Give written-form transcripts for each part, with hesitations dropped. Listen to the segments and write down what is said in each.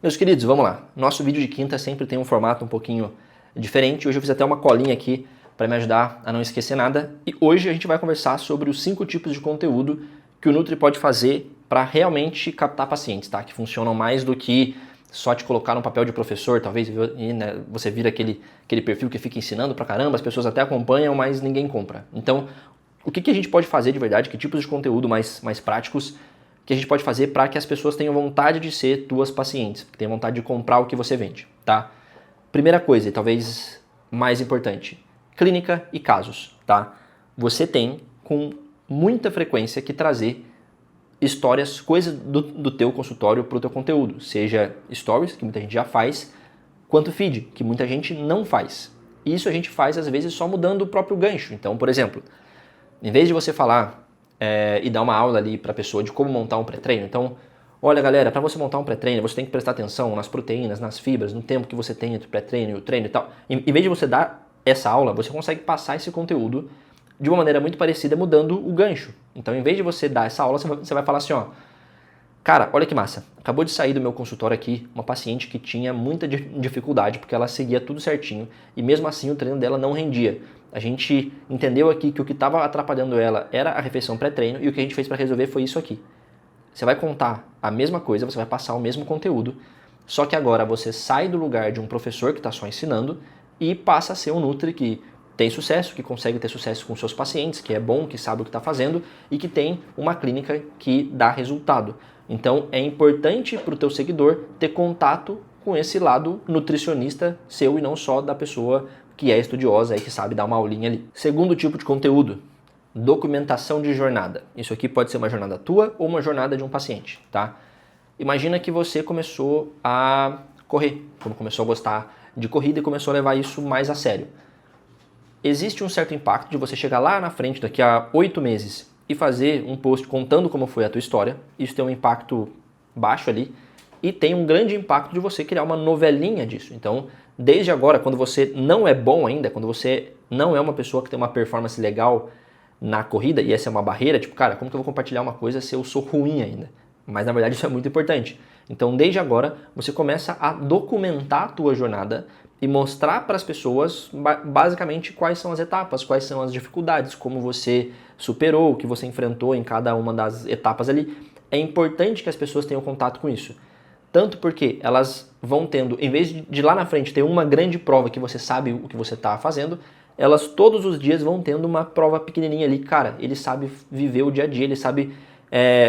Meus queridos, vamos lá. Nosso vídeo de quinta sempre tem um formato um pouquinho diferente. Hoje eu fiz até uma colinha aqui para me ajudar a não esquecer nada. E hoje a gente vai conversar sobre os 5 tipos de conteúdo que o Nutri pode fazer para realmente captar pacientes, tá? Que funcionam mais do que só te colocar no papel de professor, talvez, e, né, você vira aquele perfil que fica ensinando pra caramba, as pessoas até acompanham, mas ninguém compra. Então, o que a gente pode fazer de verdade, que tipos de conteúdo mais práticos que a gente pode fazer para que as pessoas tenham vontade de ser tuas pacientes, que tenham vontade de comprar o que você vende, tá? Primeira coisa, e talvez mais importante, clínica e casos, tá? Você tem com muita frequência que trazer histórias, coisas do teu consultório para o teu conteúdo, seja stories, que muita gente já faz, quanto feed, que muita gente não faz. Isso a gente faz às vezes só mudando o próprio gancho. Então, por exemplo, em vez de você falar e dar uma aula ali para a pessoa de como montar um pré-treino, então, olha galera, para você montar um pré-treino, você tem que prestar atenção nas proteínas, nas fibras, no tempo que você tem entre o pré-treino e o treino e tal. Em vez de você dar essa aula, você consegue passar esse conteúdo de uma maneira muito parecida, mudando o gancho. Então, em vez de você dar essa aula, você vai falar assim, ó, cara, olha que massa, acabou de sair do meu consultório aqui uma paciente que tinha muita dificuldade, porque ela seguia tudo certinho, e mesmo assim o treino dela não rendia. A gente entendeu aqui que o que estava atrapalhando ela era a refeição pré-treino, e o que a gente fez para resolver foi isso aqui. Você vai contar a mesma coisa, você vai passar o mesmo conteúdo, só que agora você sai do lugar de um professor que está só ensinando e passa a ser um Nutri que tem sucesso, que consegue ter sucesso com seus pacientes, que é bom, que sabe o que está fazendo e que tem uma clínica que dá resultado. Então é importante para o teu seguidor ter contato com esse lado nutricionista seu e não só da pessoa que é estudiosa e que sabe dar uma aulinha ali. Segundo tipo de conteúdo, documentação de jornada. Isso aqui pode ser uma jornada tua ou uma jornada de um paciente, tá? Imagina que você começou a correr, começou a gostar de corrida e começou a levar isso mais a sério. Existe um certo impacto de você chegar lá na frente daqui a 8 meses e fazer um post contando como foi a tua história. Isso tem um impacto baixo ali e tem um grande impacto de você criar uma novelinha disso. Então, desde agora, quando você não é bom ainda, quando você não é uma pessoa que tem uma performance legal na corrida, e essa é uma barreira, tipo, cara, como que eu vou compartilhar uma coisa se eu sou ruim ainda? Mas na verdade isso é muito importante. Então, desde agora, você começa a documentar a tua jornada e mostrar para as pessoas basicamente quais são as etapas, quais são as dificuldades, como você superou, o que você enfrentou em cada uma das etapas ali. É importante que as pessoas tenham contato com isso. Tanto porque elas vão tendo, em vez de lá na frente ter uma grande prova que você sabe o que você está fazendo, elas todos os dias vão tendo uma prova pequenininha ali. Cara, ele sabe viver o dia a dia, ele sabe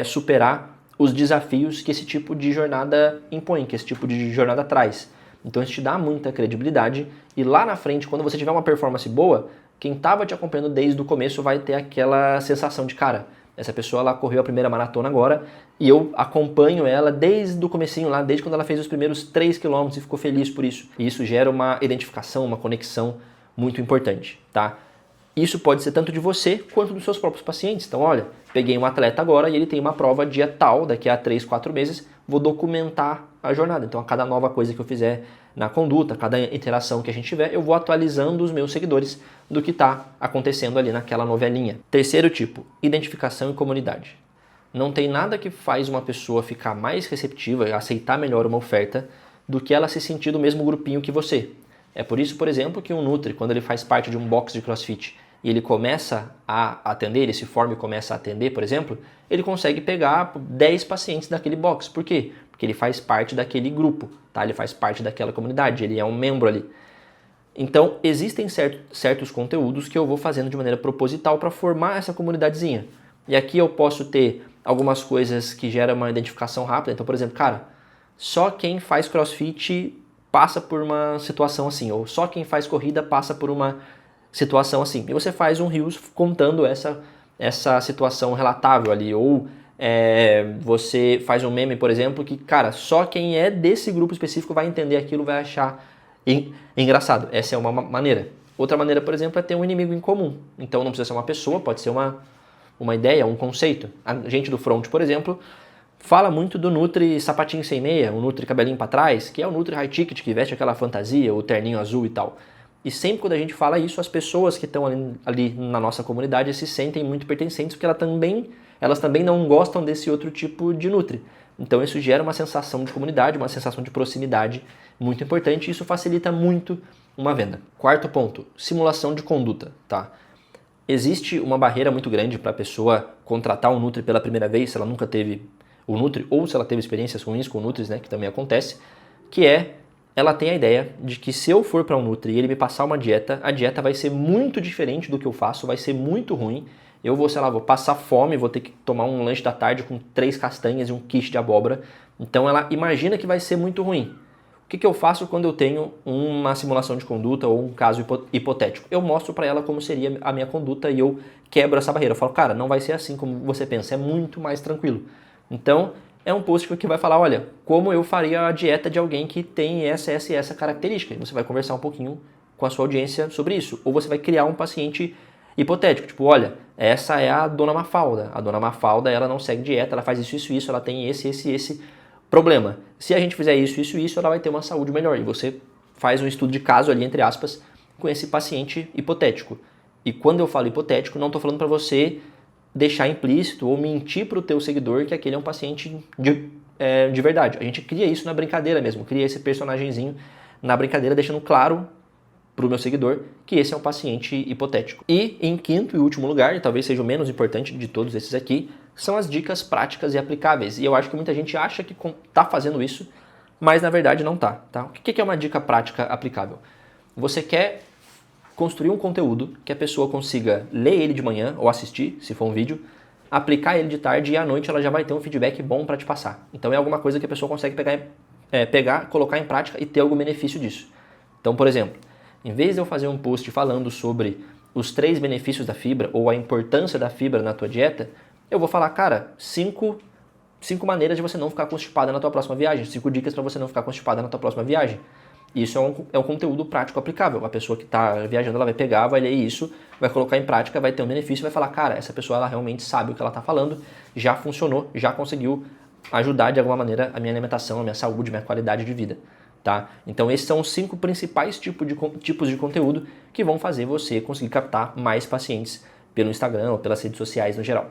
superar os desafios que esse tipo de jornada impõe, que esse tipo de jornada traz. Então isso te dá muita credibilidade e lá na frente, quando você tiver uma performance boa, quem estava te acompanhando desde o começo vai ter aquela sensação de, cara, essa pessoa ela correu a primeira maratona agora e eu acompanho ela desde o comecinho lá, desde quando ela fez os primeiros 3 km e ficou feliz por isso. E isso gera uma identificação, uma conexão muito importante, tá? Isso pode ser tanto de você quanto dos seus próprios pacientes. Então, olha, peguei um atleta agora e ele tem uma prova dia tal, daqui a 3, 4 meses, vou documentar a jornada. Então, a cada nova coisa que eu fizer na conduta, a cada interação que a gente tiver, eu vou atualizando os meus seguidores do que está acontecendo ali naquela novelinha. Terceiro tipo, identificação e comunidade. Não tem nada que faz uma pessoa ficar mais receptiva, aceitar melhor uma oferta, do que ela se sentir do mesmo grupinho que você. É por isso, por exemplo, que um Nutri, quando ele faz parte de um box de CrossFit, e ele começa a atender, ele se forma e começa a atender, por exemplo, ele consegue pegar 10 pacientes daquele box. Por quê? Porque ele faz parte daquele grupo, tá? Ele faz parte daquela comunidade, ele é um membro ali. Então, existem certos conteúdos que eu vou fazendo de maneira proposital para formar essa comunidadezinha. E aqui eu posso ter algumas coisas que geram uma identificação rápida. Então, por exemplo, cara, só quem faz CrossFit passa por uma situação assim, ou só quem faz corrida passa por uma situação assim. E você faz um Reels contando essa situação relatável ali. Ou você faz um meme, por exemplo, que, cara, só quem é desse grupo específico vai entender aquilo, vai achar engraçado. Essa é uma maneira. Outra maneira, por exemplo, é ter um inimigo em comum. Então não precisa ser uma pessoa, pode ser uma ideia, um conceito. A gente do front, por exemplo, fala muito do Nutri sapatinho sem meia, o Nutri cabelinho para trás, que é o Nutri high ticket, que veste aquela fantasia, o terninho azul e tal. E sempre quando a gente fala isso, as pessoas que estão ali na nossa comunidade se sentem muito pertencentes, porque elas também não gostam desse outro tipo de Nutri. Então isso gera uma sensação de comunidade, uma sensação de proximidade muito importante e isso facilita muito uma venda. Quarto ponto, simulação de conduta, tá? Existe uma barreira muito grande para a pessoa contratar um Nutri pela primeira vez, se ela nunca teve o Nutri ou se ela teve experiências ruins com Nutris, né, que também acontece, que é ela tem a ideia de que se eu for para um Nutri e ele me passar uma dieta, a dieta vai ser muito diferente do que eu faço, vai ser muito ruim. Eu vou, sei lá, vou passar fome, vou ter que tomar um lanche da tarde com 3 castanhas e um quiche de abóbora. Então ela imagina que vai ser muito ruim. O que eu faço quando eu tenho uma simulação de conduta ou um caso hipotético? Eu mostro para ela como seria a minha conduta e eu quebro essa barreira. Eu falo, cara, não vai ser assim como você pensa, é muito mais tranquilo. Então, é um post que vai falar, olha, como eu faria a dieta de alguém que tem essa característica. E você vai conversar um pouquinho com a sua audiência sobre isso. Ou você vai criar um paciente hipotético, tipo, olha, essa é a dona Mafalda. A dona Mafalda, ela não segue dieta, ela faz isso, ela tem esse problema. Se a gente fizer isso, ela vai ter uma saúde melhor. E você faz um estudo de caso ali, entre aspas, com esse paciente hipotético. E quando eu falo hipotético, não estou falando para você deixar implícito ou mentir para o teu seguidor que aquele é um paciente de verdade. A gente cria isso na brincadeira mesmo, cria esse personagemzinho na brincadeira, deixando claro para o meu seguidor que esse é um paciente hipotético. E em quinto e último lugar, e talvez seja o menos importante de todos esses aqui, são as dicas práticas e aplicáveis. E eu acho que muita gente acha que está fazendo isso, mas na verdade não está. Tá? O que é uma dica prática aplicável? Você quer construir um conteúdo que a pessoa consiga ler ele de manhã ou assistir, se for um vídeo, aplicar ele de tarde e à noite ela já vai ter um feedback bom para te passar. Então é alguma coisa que a pessoa consegue pegar, colocar em prática e ter algum benefício disso. Então, por exemplo, em vez de eu fazer um post falando sobre os 3 benefícios da fibra ou a importância da fibra na tua dieta, eu vou falar, cara, 5 maneiras de você não ficar constipada na tua próxima viagem, 5 dicas para você não ficar constipada na tua próxima viagem. Isso é um conteúdo prático aplicável. A pessoa que está viajando, ela vai pegar, vai ler isso, vai colocar em prática, vai ter um benefício, vai falar, cara, essa pessoa ela realmente sabe o que ela está falando, já funcionou, já conseguiu ajudar de alguma maneira a minha alimentação, a minha saúde, a minha qualidade de vida. Tá? Então esses são os 5 principais tipos de conteúdo que vão fazer você conseguir captar mais pacientes pelo Instagram ou pelas redes sociais no geral.